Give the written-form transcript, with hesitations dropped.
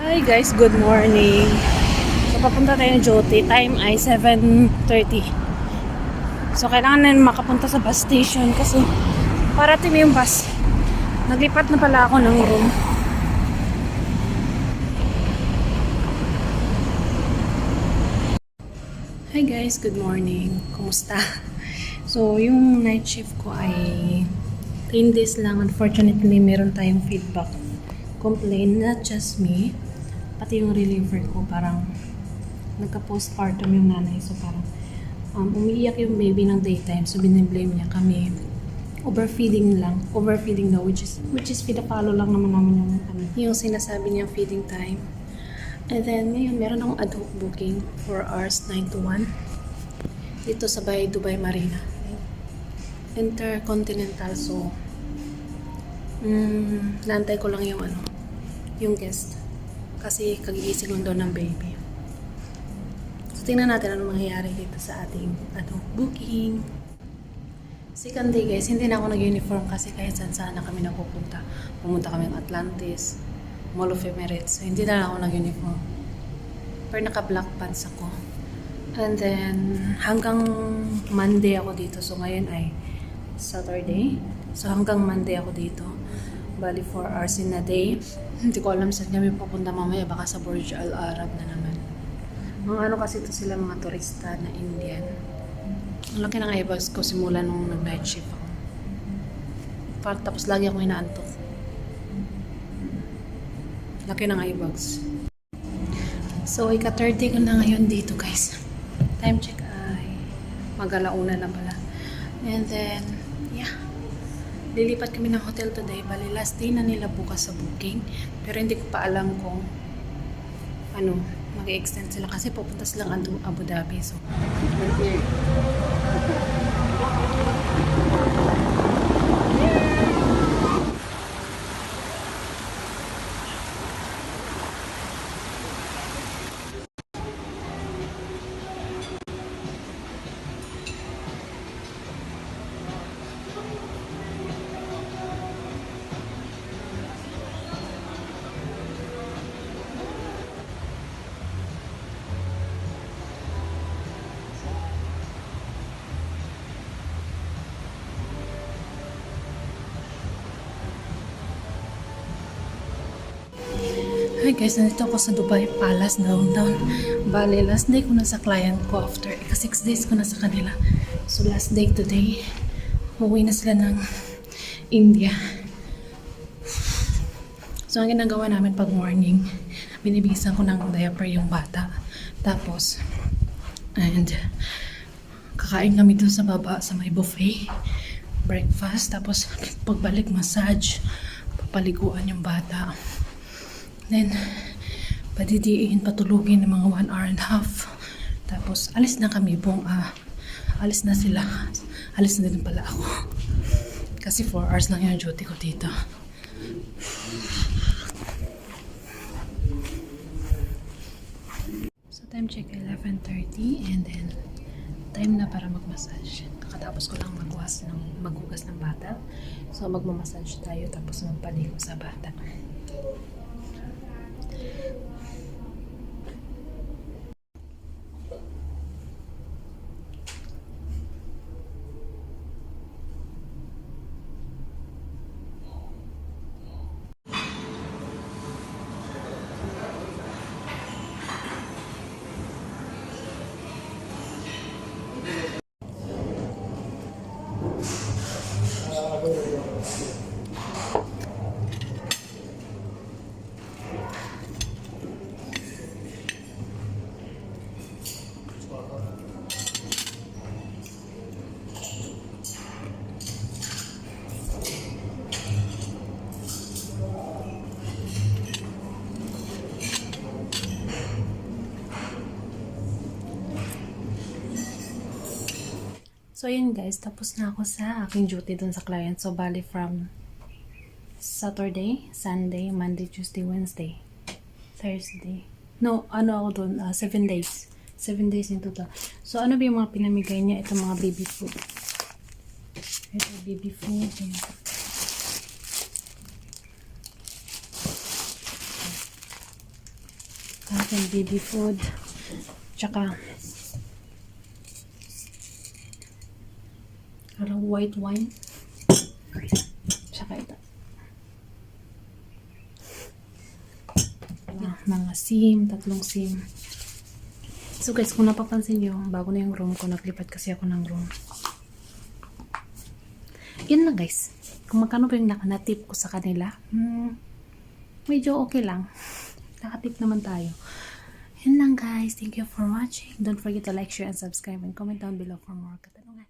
Hi guys, good morning. So papunta tayo ng duty. Time ay 7:30. So kailangan na makapunta sa bus station kasi parating yung bus. Naglipat na pala ako ng room. Hi guys, good morning. Kumusta? So yung night shift ko ay 10 days lang. Unfortunately, meron tayong feedback. Complain, not just me, pati yung reliever ko, parang nagka-postpartum yung nanay. So parang umiiyak yung baby ng daytime. So biniblame niya kami. Overfeeding lang. Overfeeding daw, which is pinapalo lang naman namin yung sinasabi niyang feeding time. And then, ngayon, meron akong ad hoc booking for hours 9 to 1 dito sa Dubai Marina. Intercontinental. So, naantay ko lang yung guest. Kasi kagigising lang daw ng baby. So, tingnan natin ano mangyayari dito sa ating booking. Second day guys, hindi na ako nag-uniform kasi kahit saan sana kami napupunta. Pumunta kami ng Atlantis, Mall of Emirates. So, hindi na ako nag-uniform. Pero naka-black pants ako. And then, hanggang Monday ako dito. So, ngayon ay Saturday. So, hanggang Monday ako dito. Bali 4 hours in a day. Hindi ko alam saan kami pupunta mamaya. Baka sa Burj Al Arab na naman. Mga kasi ito sila mga turista na Indian. Ang laki ng eyebags ko simula nung nag-night shift ako. Tapos lagi akong inaantok. Laki ng eyebags. So, ika-30 ko na ngayon dito guys. Time check ay mag-alauna na pala. And then, yeah. Lilipat kami ng hotel today. Bali, last day na nila bukas sa booking. Pero hindi ko pa alam kung mag-extend sila kasi pupunta silang Abu Dhabi. So, hi guys, nandito ako sa Dubai Palace downtown. Bale, last day ko na sa client ko after 6 days ko na sa kanila. So last day today, uwi na sila ng India. So ang ginagawa namin pag morning, binibisan ko ng diaper yung bata. Tapos, and kakain kami doon sa baba sa may buffet. Breakfast, tapos pagbalik massage, papaliguan yung bata. Then, padidiin, patulugin ng mga 1 hour and a half. Tapos, alis na kami alis na sila. Alis na din pala ako. Kasi 4 hours lang yung duty ko dito. So, time check 11:30 and then, time na para mag-massage. Kakatapos ko lang maghugas ng bata. So, magmamassage tayo tapos magpaligo sa bata. So, yun guys. Tapos na ako sa aking duty dun sa client. So, bali from Saturday, Sunday, Monday, Tuesday, Wednesday, Thursday. No, ako dun? 7 days. 7 days in total. So, ano ba yung mga pinamigay niya? Ito mga baby food. Ito, baby food. aking baby food. Tsaka white wine. Tsaka ito. Mga SIM, 3 SIM. So guys, kung napapansin nyo, bago na yung room ko, naglipat kasi ako ng room. Yun lang guys. Kung magkano pa yung nakanatip ko sa kanila, medyo okay lang. Nakatip naman tayo. Yun lang guys. Thank you for watching. Don't forget to like, share, and subscribe, and comment down below for more katanungan.